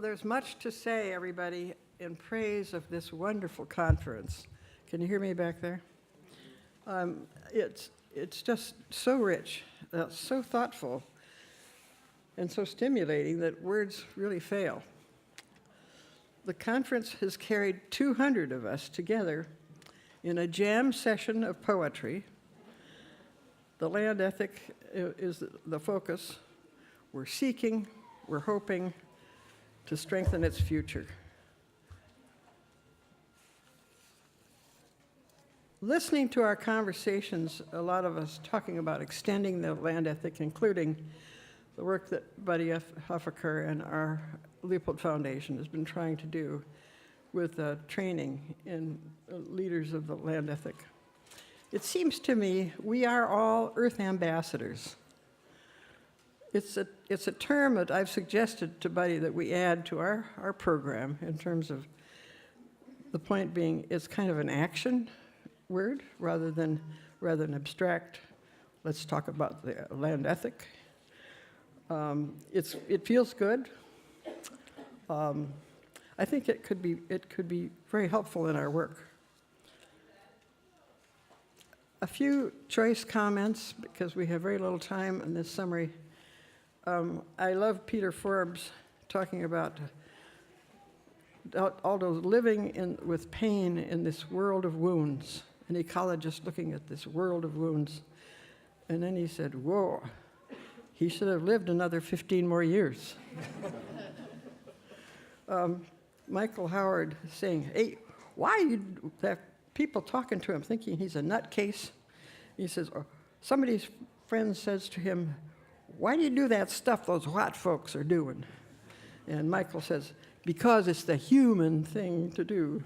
there's much to say, everybody, in praise of this wonderful conference. Can you hear me back there? It's just so rich, so thoughtful, and so stimulating that words really fail. The conference has carried 200 of us together in a jam session of poetry. The land ethic is the focus. We're seeking, we're hoping to strengthen its future. Listening to our conversations, a lot of us talking about extending the land ethic, including the work that Buddy Huffaker and our Leopold Foundation has been trying to do with training in leaders of the land ethic. It seems to me we are all Earth ambassadors. It's a term that I've suggested to Buddy that we add to our program in terms of the point being it's kind of an action word rather than abstract. Let's talk about the land ethic. It feels good. I think it could be very helpful in our work. A few choice comments because we have very little time in this summary. I love Peter Forbes talking about Aldo living with pain in this world of wounds, an ecologist looking at this world of wounds. And then he said, whoa, he should have lived another 15 more years. Michael Howard saying, hey, why are you that people talking to him thinking he's a nutcase? He says, somebody's friend says to him, why do you do that stuff those white folks are doing? And Michael says, because it's the human thing to do.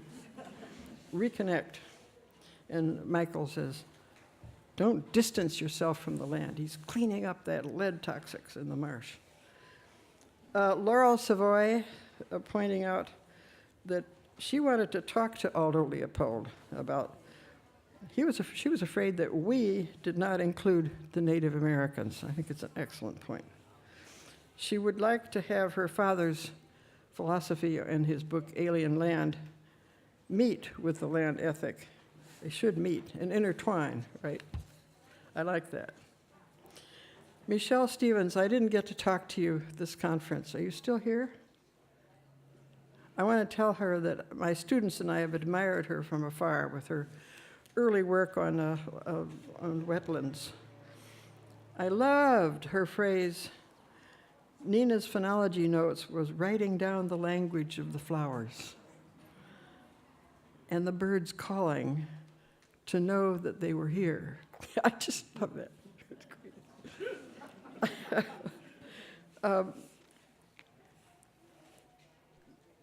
Reconnect. And Michael says, don't distance yourself from the land. He's cleaning up that lead toxics in the marsh. Laurel Savoy pointing out that she wanted to talk to Aldo Leopold about, she was afraid that we did not include the Native Americans. I think it's an excellent point. She would like to have her father's philosophy in his book, Alien Land, meet with the land ethic. They should meet and intertwine, right? I like that. Michelle Stevens, I didn't get to talk to you this conference. Are you still here? I want to tell her that my students and I have admired her from afar with her early work on wetlands. I loved her phrase, Nina's phonology notes was writing down the language of the flowers and the birds calling to know that they were here. I just love that. It's great.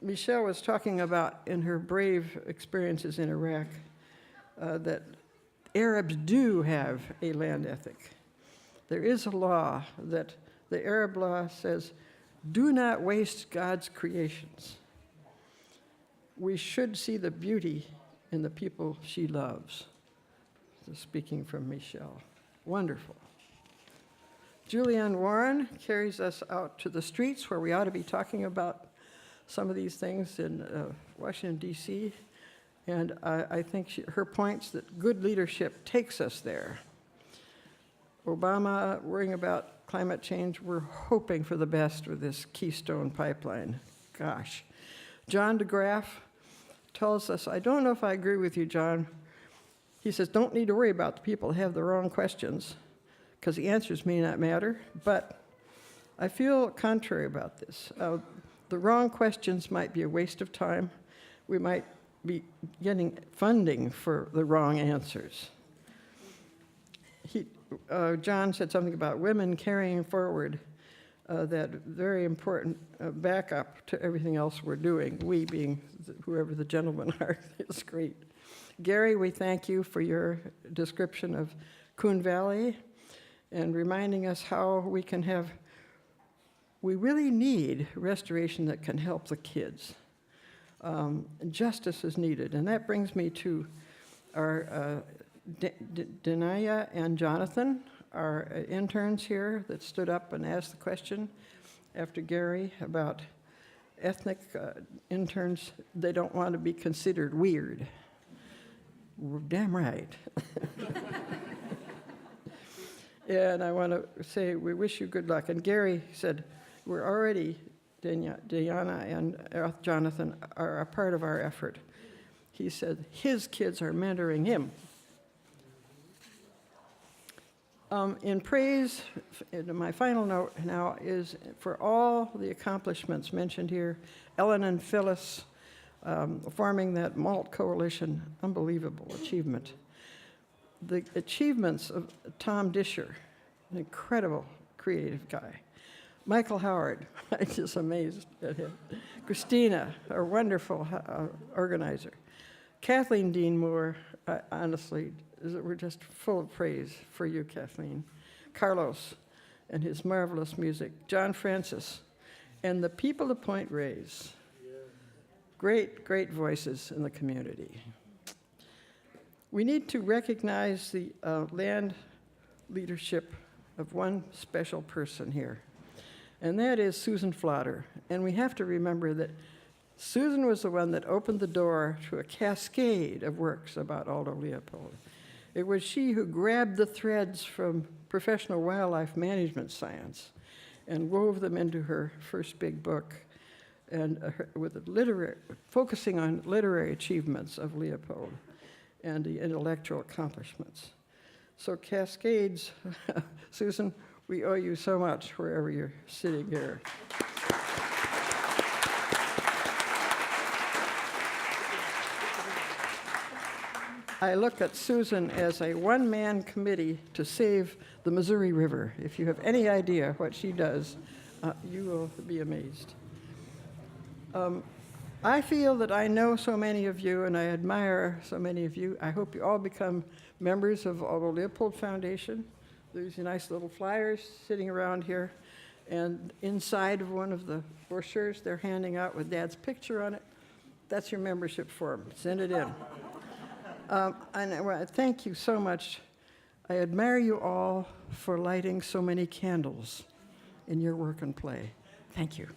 Michelle was talking about in her brave experiences in Iraq that Arabs do have a land ethic. There is a law that the Arab law says, do not waste God's creations. We should see the beauty in the people she loves. This is speaking from Michelle. Wonderful. Julianne Warren carries us out to the streets where we ought to be talking about some of these things in Washington, D.C., and I think her points that good leadership takes us there. Obama worrying about climate change, we're hoping for the best with this Keystone pipeline. Gosh. John DeGraff tells us, I don't know if I agree with you, John. He says, don't need to worry about the people who have the wrong questions, because the answers may not matter, but I feel contrary about this. The wrong questions might be a waste of time. We might be getting funding for the wrong answers. John said something about women carrying forward that very important backup to everything else we're doing, we being whoever the gentlemen are. It's great. Gary, we thank you for your description of Coon Valley and reminding us how we really need restoration that can help the kids. Justice is needed, and that brings me to our Denaya and Jonathan, our interns here that stood up and asked the question after Gary about ethnic interns, they don't want to be considered weird. We're damn right. And I want to say we wish you good luck. And Gary said, we're already, Diana and Jonathan are a part of our effort. He said his kids are mentoring him. In praise, my final note now is for all the accomplishments mentioned here, Ellen and Phyllis forming that malt coalition, unbelievable achievement. The achievements of Tom Disher, an incredible creative guy. Michael Howard, I'm just amazed at him. Christina, a wonderful organizer. Kathleen Dean Moore, honestly, we're just full of praise for you, Kathleen. Carlos and his marvelous music. John Francis and the people of Point Reyes. Great, great voices in the community. We need to recognize the land leadership of one special person here, and that is Susan Flotter. And we have to remember that Susan was the one that opened the door to a cascade of works about Aldo Leopold. It was she who grabbed the threads from professional wildlife management science and wove them into her first big book, and focusing on literary achievements of Leopold and the intellectual accomplishments. So cascades, Susan, we owe you so much wherever you're sitting here. I look at Susan as a one-man committee to save the Missouri River. If you have any idea what she does, you will be amazed. I feel that I know so many of you, and I admire so many of you. I hope you all become members of Aldo Leopold Foundation. There's nice little flyers sitting around here, and inside of one of the brochures they're handing out with Dad's picture on it, that's your membership form. Send it in. And I want to thank you so much. I admire you all for lighting so many candles in your work and play. Thank you.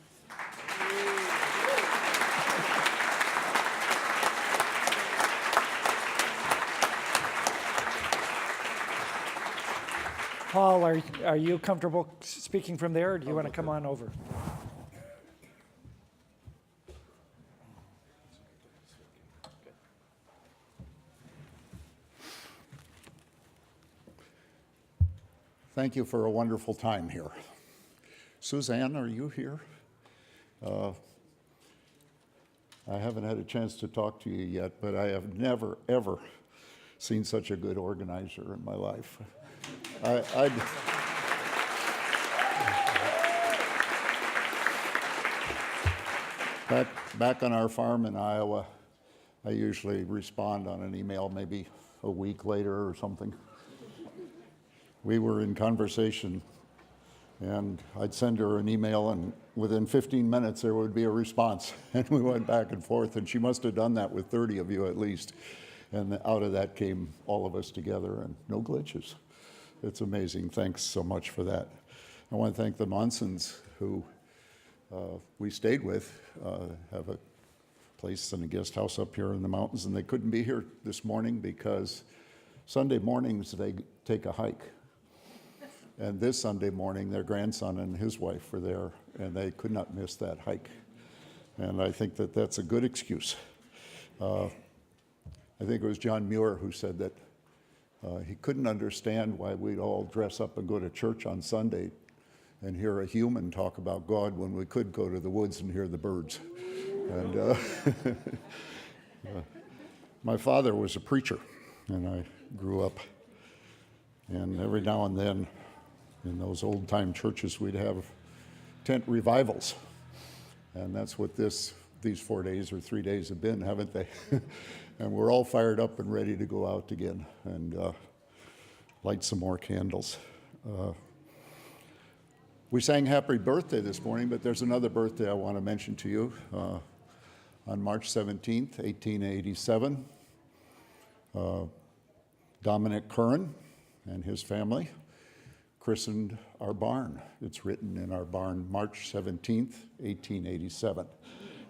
Paul, are you comfortable speaking from there, or do you want to come on over? Thank you for a wonderful time here. Suzanne, are you here? I haven't had a chance to talk to you yet, but I have never, ever seen such a good organizer in my life. Back on our farm in Iowa, I usually respond on an email maybe a week later or something. We were in conversation, and I'd send her an email, and within 15 minutes there would be a response. And we went back and forth, and she must have done that with 30 of you at least. And out of that came all of us together, and no glitches. It's amazing. Thanks so much for that. I want to thank the Monsons, who we stayed with, have a place and a guest house up here in the mountains, and they couldn't be here this morning because Sunday mornings they take a hike. And this Sunday morning, their grandson and his wife were there, and they could not miss that hike. And I think that that's a good excuse. I think it was John Muir who said that he couldn't understand why we'd all dress up and go to church on Sunday and hear a human talk about God when we could go to the woods and hear the birds. And my father was a preacher, and I grew up. And every now and then, in those old-time churches, we'd have tent revivals. And that's what these 4 days or 3 days have been, haven't they? And we're all fired up and ready to go out again and light some more candles. We sang Happy Birthday this morning, but there's another birthday I want to mention to you. On March 17th, 1887, Dominic Curran and his family christened our barn. It's written in our barn March 17th, 1887.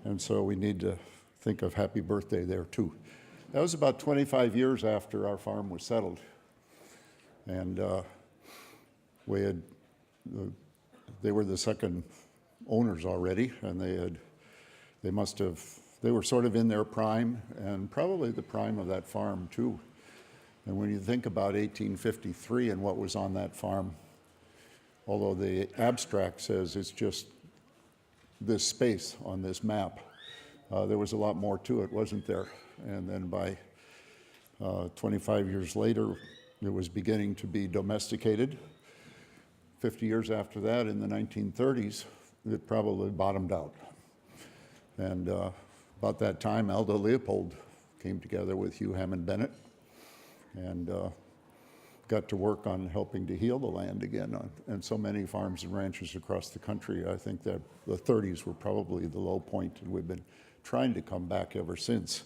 And so we need to think of happy birthday there too. That was about 25 years after our farm was settled. And they were the second owners already, and they were sort of in their prime, and probably the prime of that farm too. And when you think about 1853 and what was on that farm, although the abstract says it's just this space on this map, there was a lot more to it, wasn't there? And then by 25 years later, it was beginning to be domesticated. 50 years after that, in the 1930s, it probably bottomed out. And about that time, Aldo Leopold came together with Hugh Hammond Bennett and got to work on helping to heal the land again. And so many farms and ranches across the country, I think that the 30s were probably the low point, and we've been trying to come back ever since.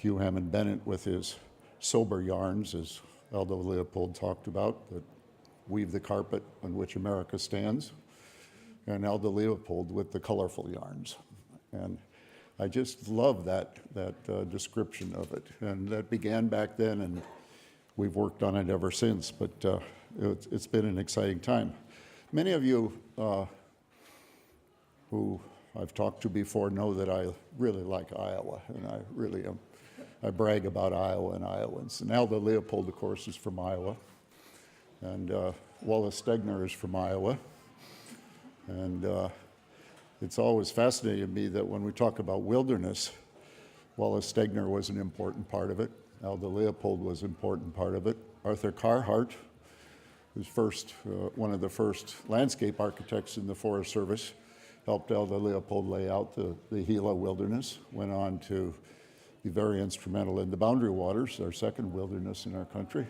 Hugh Hammond Bennett with his sober yarns, as Aldo Leopold talked about, that weave the carpet on which America stands, and Aldo Leopold with the colorful yarns. And I just love that description of it. And that began back then, and we've worked on it ever since, but it's been an exciting time. Many of you who I've talked to before know that I really like Iowa, and I really am. I brag about Iowa and Iowans. And Aldo Leopold, of course, is from Iowa. And Wallace Stegner is from Iowa. And it's always fascinated me that when we talk about wilderness, Wallace Stegner was an important part of it. Aldo Leopold was an important part of it. Arthur Carhart, who's one of the first landscape architects in the Forest Service, helped Aldo Leopold lay out the Gila wilderness, went on to be very instrumental in the Boundary Waters, our second wilderness in our country,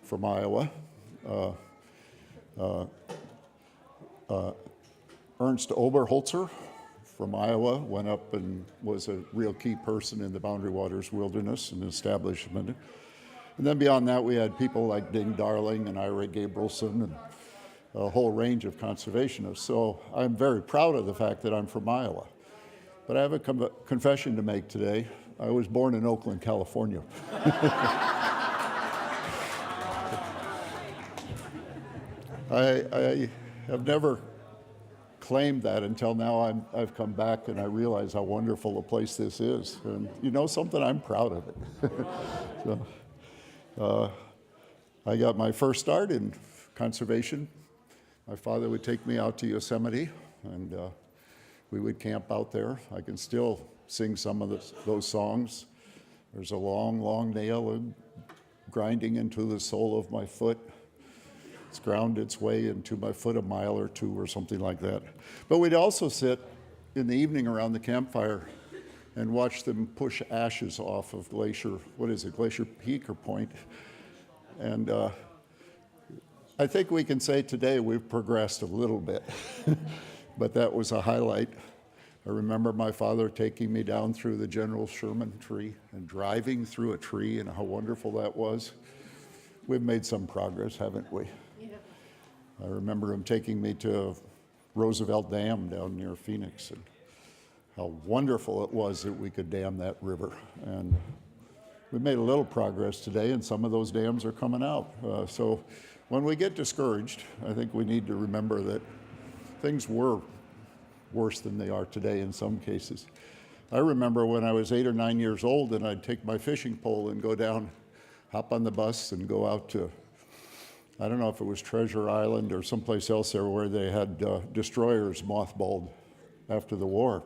from Iowa. Ernst Oberholzer from Iowa went up and was a real key person in the Boundary Waters wilderness and establishment. And then beyond that, we had people like Ding Darling and Ira Gabrielson and a whole range of conservationists. So I'm very proud of the fact that I'm from Iowa. But I have a confession to make today. I was born in Oakland, California. I have never claimed that until now. I've come back and I realize how wonderful a place this is. And you know something? I'm proud of it. So, I got my first start in conservation. My father would take me out to Yosemite, and we would camp out there. I can still sing some of those songs. There's a long, long nail grinding into the sole of my foot. It's ground its way into my foot a mile or two or something like that. But we'd also sit in the evening around the campfire and watch them push ashes off of Glacier Peak or Point. And I think we can say today we've progressed a little bit, but that was a highlight. I remember my father taking me down through the General Sherman tree and driving through a tree, and how wonderful that was. We've made some progress, haven't we? Yeah. I remember him taking me to Roosevelt Dam down near Phoenix, and how wonderful it was that we could dam that river. And we've made a little progress today, and some of those dams are coming out. So when we get discouraged, I think we need to remember that things were worse than they are today in some cases. I remember when I was 8 or 9 years old, and I'd take my fishing pole and go down, hop on the bus and go out to, I don't know if it was Treasure Island or someplace else there where they had destroyers mothballed after the war.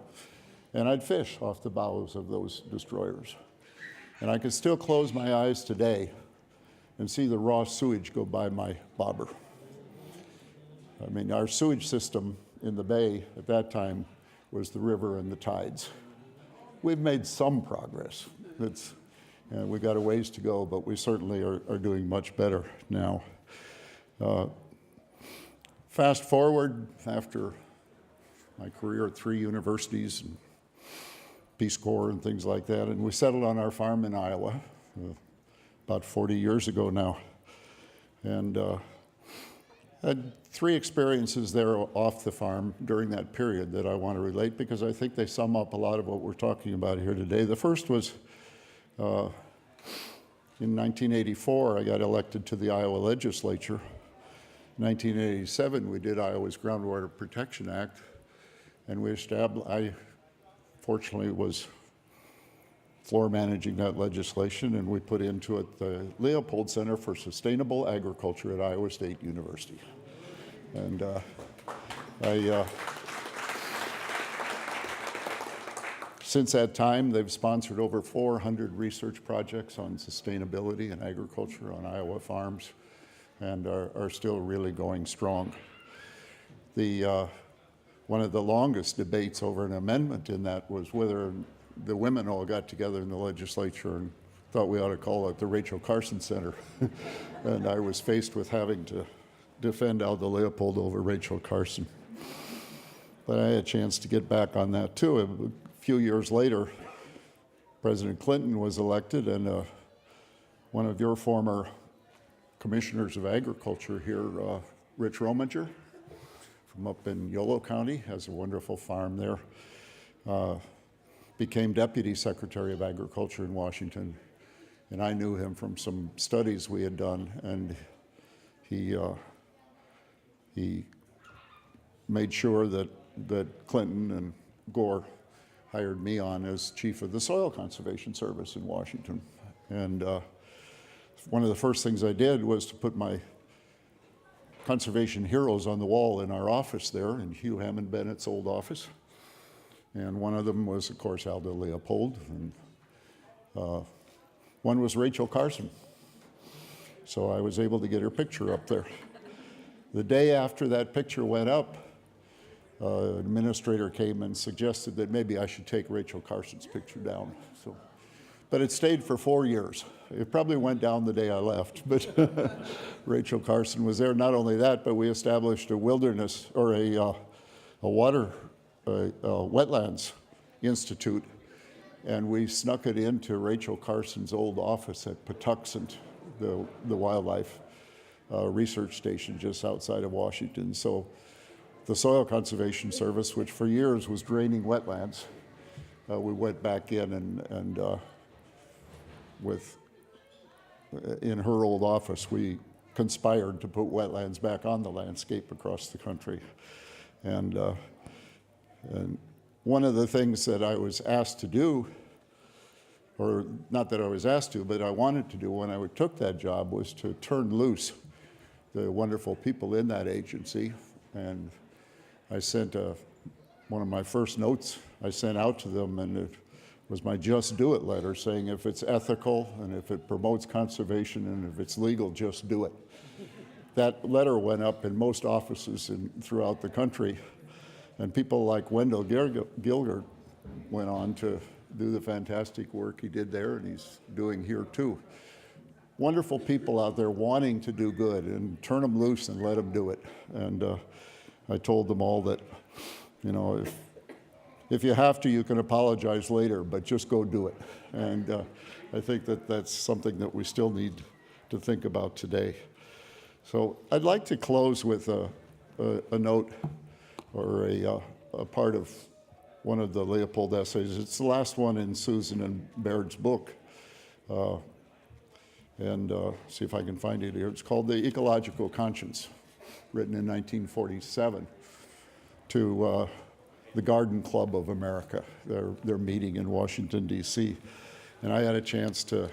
And I'd fish off the bows of those destroyers. And I can still close my eyes today and see the raw sewage go by my bobber. I mean, our sewage system in the bay at that time was the river and the tides. We've made some progress. We've got a ways to go, but we certainly are doing much better now. Fast forward after my career at 3 universities and Peace Corps and things like that, and we settled on our farm in Iowa about 40 years ago now. And Had 3 experiences there off the farm during that period that I want to relate because I think they sum up a lot of what we're talking about here today. The first was in 1984, I got elected to the Iowa legislature. In 1987, we did Iowa's Groundwater Protection Act, and I fortunately was floor managing that legislation, and we put into it the Leopold Center for Sustainable Agriculture at Iowa State University. And since that time, they've sponsored over 400 research projects on sustainability and agriculture on Iowa farms, and are still really going strong. One of the longest debates over an amendment in that was whether the women all got together in the legislature and thought we ought to call it the Rachel Carson Center. And I was faced with having to defend Aldo Leopold over Rachel Carson. But I had a chance to get back on that too. A few years later, President Clinton was elected, and one of your former commissioners of agriculture here, Rich Rominger, from up in Yolo County, has a wonderful farm there, became Deputy Secretary of Agriculture in Washington. And I knew him from some studies we had done, and he made sure that Clinton and Gore hired me on as chief of the Soil Conservation Service in Washington. And one of the first things I did was to put my conservation heroes on the wall in our office there, in Hugh Hammond Bennett's old office. And one of them was, of course, Aldo Leopold, and one was Rachel Carson. So I was able to get her picture up there. The day after that picture went up, an administrator came and suggested that maybe I should take Rachel Carson's picture down. But it stayed for 4 years. It probably went down the day I left, but Rachel Carson was there. Not only that, but we established a wilderness, or a wetlands institute, and we snuck it into Rachel Carson's old office at Patuxent, the wildlife research station just outside of Washington. So the Soil Conservation Service, which for years was draining wetlands, we went back in and in her old office, we conspired to put wetlands back on the landscape across the country. And one of the things that I was asked to do, or not that I was asked to, but I wanted to do when I took that job, was to turn loose the wonderful people in that agency. And I sent one of my first notes I sent out to them, and it was my Just Do It letter, saying if it's ethical and if it promotes conservation and if it's legal, just do it. That letter went up in most offices throughout the country, and people like Wendell Gilgert went on to do the fantastic work he did there, and he's doing here too. Wonderful people out there wanting to do good, and turn them loose and let them do it. And I told them all that, you know, if you have to, you can apologize later, but just go do it. And I think that that's something that we still need to think about today. So I'd like to close with a note, or a part of one of the Leopold essays. It's the last one in Susan and Baird's book. See if I can find it here. It's called The Ecological Conscience, written in 1947 to the Garden Club of America. They're meeting in Washington, D.C. And I had a chance to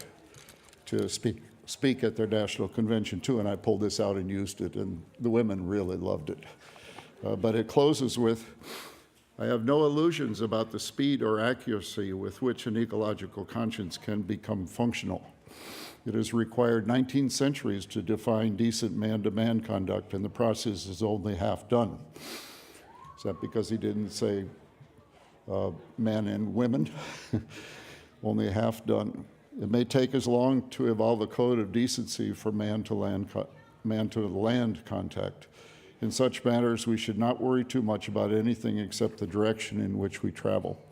speak at their national convention too, and I pulled this out and used it, and the women really loved it. But it closes with, I have no illusions about the speed or accuracy with which an ecological conscience can become functional. It has required 19 centuries to define decent man-to-man conduct, and the process is only half done. Is that because he didn't say men and women? Only half done. It may take as long to evolve a code of decency for man-to-land contact. In such matters, we should not worry too much about anything except the direction in which we travel.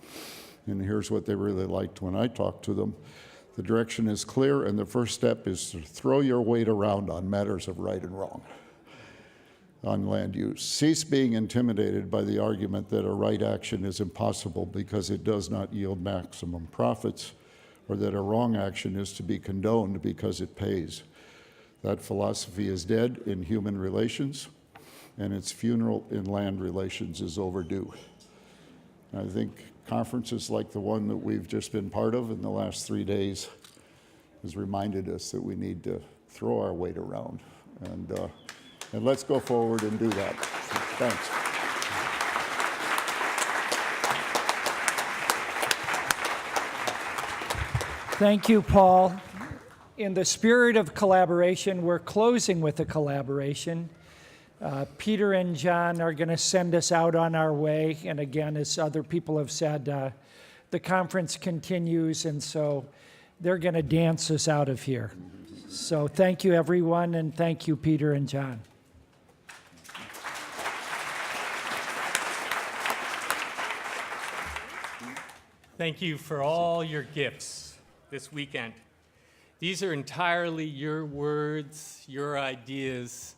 And here's what they really liked when I talked to them. The direction is clear, and the first step is to throw your weight around on matters of right and wrong. on land use. Cease being intimidated by the argument that a right action is impossible because it does not yield maximum profits, or that a wrong action is to be condoned because it pays. That philosophy is dead in human relations, and its funeral in land relations is overdue. I think conferences like the one that we've just been part of in the last 3 days has reminded us that we need to throw our weight around. And let's go forward and do that. Thanks. Thank you, Paul. In the spirit of collaboration, we're closing with a collaboration. Peter and John are going to send us out on our way. And again, as other people have said, the conference continues, and so they're going to dance us out of here. So thank you, everyone, and thank you, Peter and John. Thank you for all your gifts this weekend. These are entirely your words, your ideas,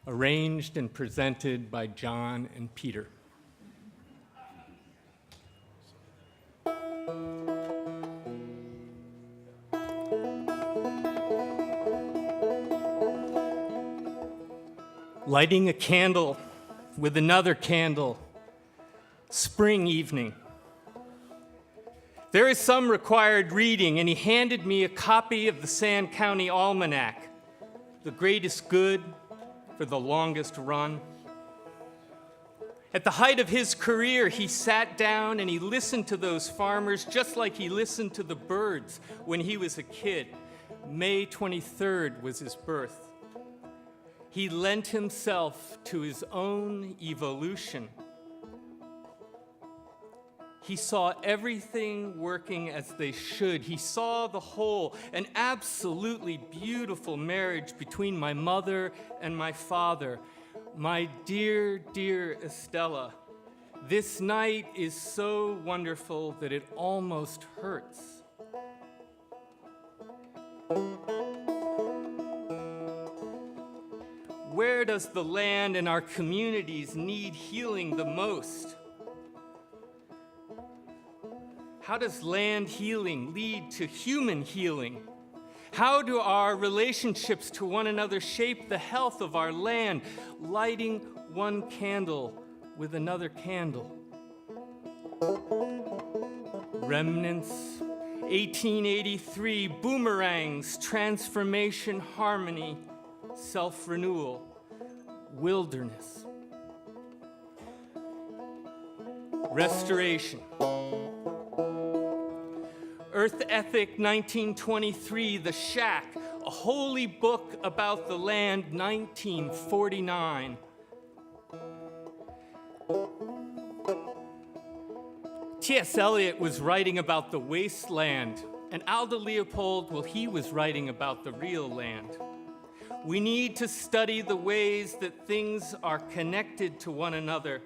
arranged and presented by John and Peter. Lighting a candle with another candle, spring evening. There is some required reading, and he handed me a copy of the Sand County Almanac, The Greatest Good for the Longest Run. At the height of his career, he sat down and he listened to those farmers just like he listened to the birds when he was a kid. May 23rd was his birth. He lent himself to his own evolution. He saw everything working as they should. He saw the whole, an absolutely beautiful marriage between my mother and my father. My dear, dear Estella, this night is so wonderful that it almost hurts. Where does the land and our communities need healing the most? How does land healing lead to human healing? How do our relationships to one another shape the health of our land? Lighting one candle with another candle. Remnants, 1883, boomerangs, transformation, harmony, self-renewal, wilderness. Restoration. Earth Ethic, 1923, The Shack, a holy book about the land, 1949. T.S. Eliot was writing about the wasteland, and Aldo Leopold, well, he was writing about the real land. We need to study the ways that things are connected to one another.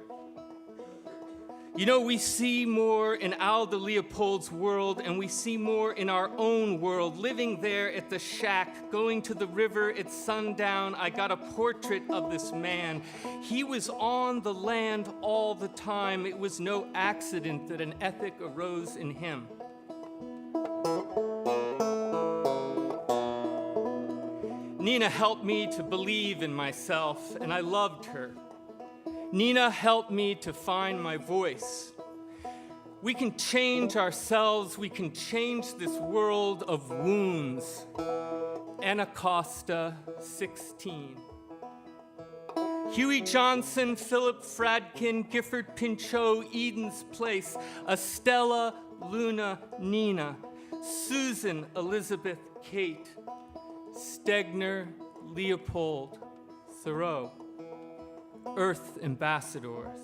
You know, we see more in Aldo Leopold's world, and we see more in our own world. Living there at the shack, going to the river at sundown, I got a portrait of this man. He was on the land all the time. It was no accident that an ethic arose in him. Nina helped me to believe in myself, and I loved her. Nina helped me to find my voice. We can change ourselves. We can change this world of wounds. Anacostia, 16. Huey Johnson, Philip Fradkin, Gifford Pinchot, Eden's Place, Estella, Luna, Nina, Susan, Elizabeth, Kate, Stegner, Leopold, Thoreau. Earth ambassadors.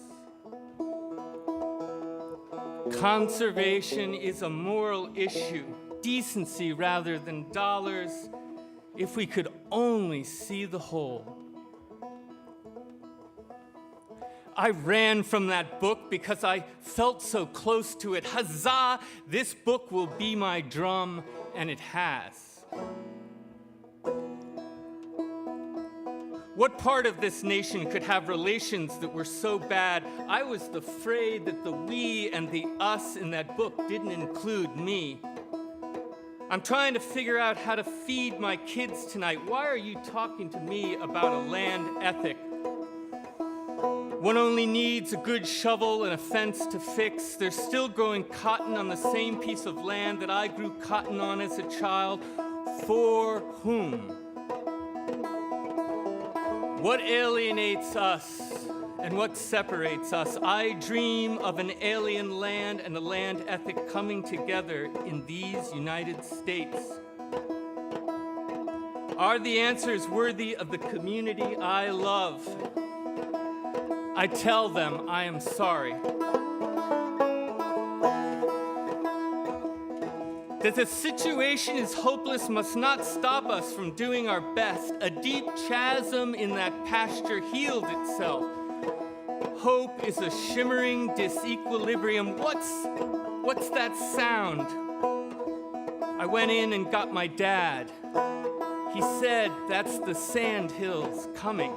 Conservation is a moral issue, decency rather than dollars, if we could only see the whole. I ran from that book because I felt so close to it. Huzzah! This book will be my drum, and it has. What part of this nation could have relations that were so bad? I was afraid that the we and the us in that book didn't include me. I'm trying to figure out how to feed my kids tonight. Why are you talking to me about a land ethic? One only needs a good shovel and a fence to fix. They're still growing cotton on the same piece of land that I grew cotton on as a child. For whom? What alienates us and what separates us? I dream of an alien land and a land ethic coming together in these United States. Are the answers worthy of the community I love? I tell them I am sorry. That the situation is hopeless must not stop us from doing our best. A deep chasm in that pasture healed itself. Hope is a shimmering disequilibrium. What's that sound? I went in and got my dad. He said, that's the sand hills coming.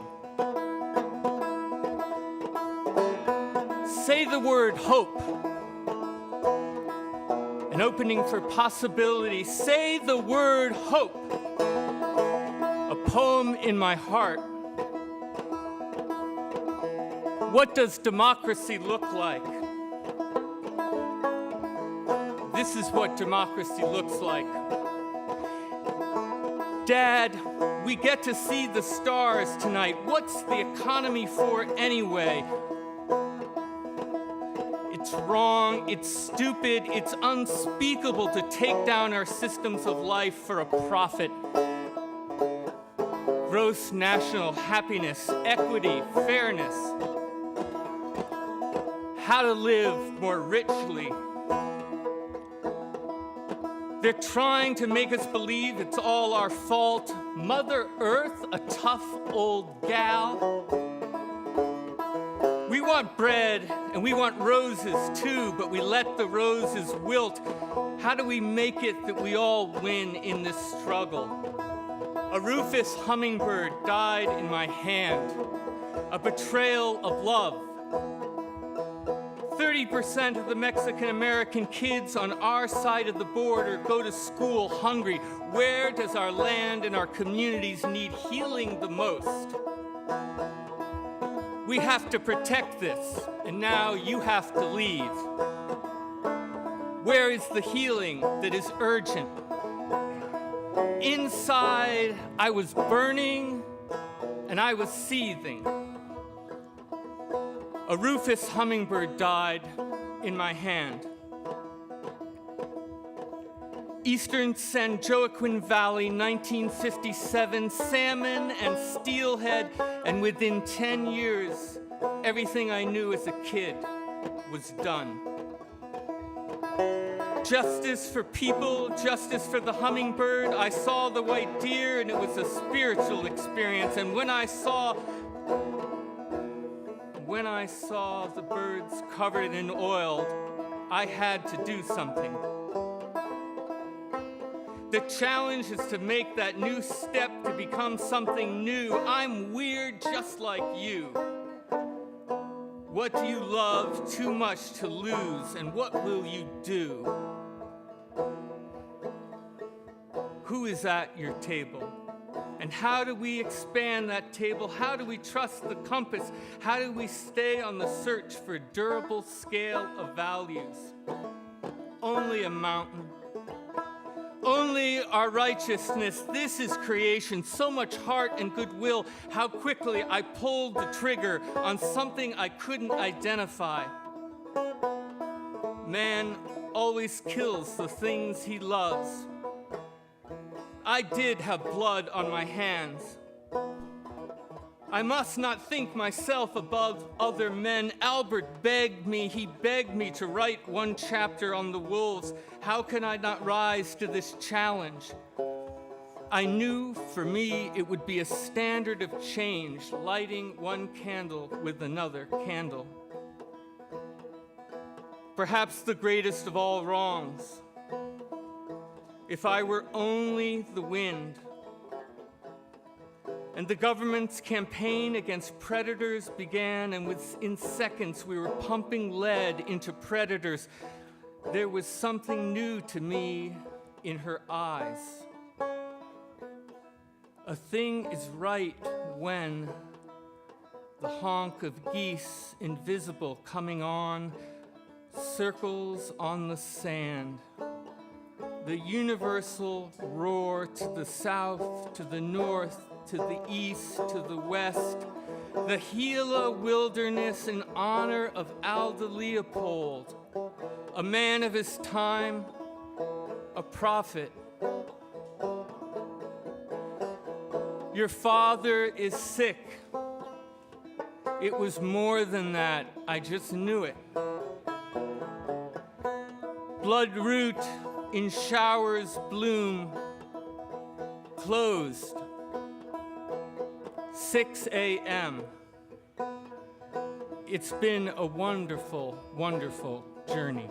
Say the word hope. An opening for possibility. Say the word hope. A poem in my heart. What does democracy look like? This is what democracy looks like. Dad, we get to see the stars tonight. What's the economy for anyway? It's wrong, it's stupid, it's unspeakable to take down our systems of life for a profit. Gross national happiness, equity, fairness. How to live more richly. They're trying to make us believe it's all our fault. Mother Earth, a tough old gal. We want bread and we want roses too, but we let the roses wilt. How do we make it that we all win in this struggle? A rufous hummingbird died in my hand. A betrayal of love. 30% of the Mexican-American kids on our side of the border go to school hungry. Where does our land and our communities need healing the most? We have to protect this, and now you have to leave. Where is the healing that is urgent? Inside, I was burning and I was seething. A rufous hummingbird died in my hand. Eastern San Joaquin Valley, 1957, salmon and steelhead, and within 10 years, everything I knew as a kid was done. Justice for people, justice for the hummingbird. I saw the white deer, and it was a spiritual experience. And when I saw the birds covered in oil, I had to do something. The challenge is to make that new step to become something new. I'm weird just like you. What do you love too much to lose, and what will you do? Who is at your table? And how do we expand that table? How do we trust the compass? How do we stay on the search for a durable scale of values? Only a mountain. Only our righteousness. This is creation. So much heart and goodwill. How quickly I pulled the trigger on something I couldn't identify. Man always kills the things he loves. I did have blood on my hands. I must not think myself above other men. Albert begged me to write one chapter on the wolves. How can I not rise to this challenge? I knew for me it would be a standard of change, lighting one candle with another candle. Perhaps the greatest of all wrongs. If I were only the wind, And the government's campaign against predators began, and within seconds we were pumping lead into predators. There was something new to me in her eyes. A thing is right when the honk of geese, invisible, coming on, circles on the sand. The universal roar to the south, to the north, to the east, to the west. The Gila wilderness in honor of Aldo Leopold, a man of his time, a prophet. Your father is sick. It was more than that, I just knew it. Bloodroot in showers bloom, closed, 6 a.m. It's been a wonderful, wonderful journey.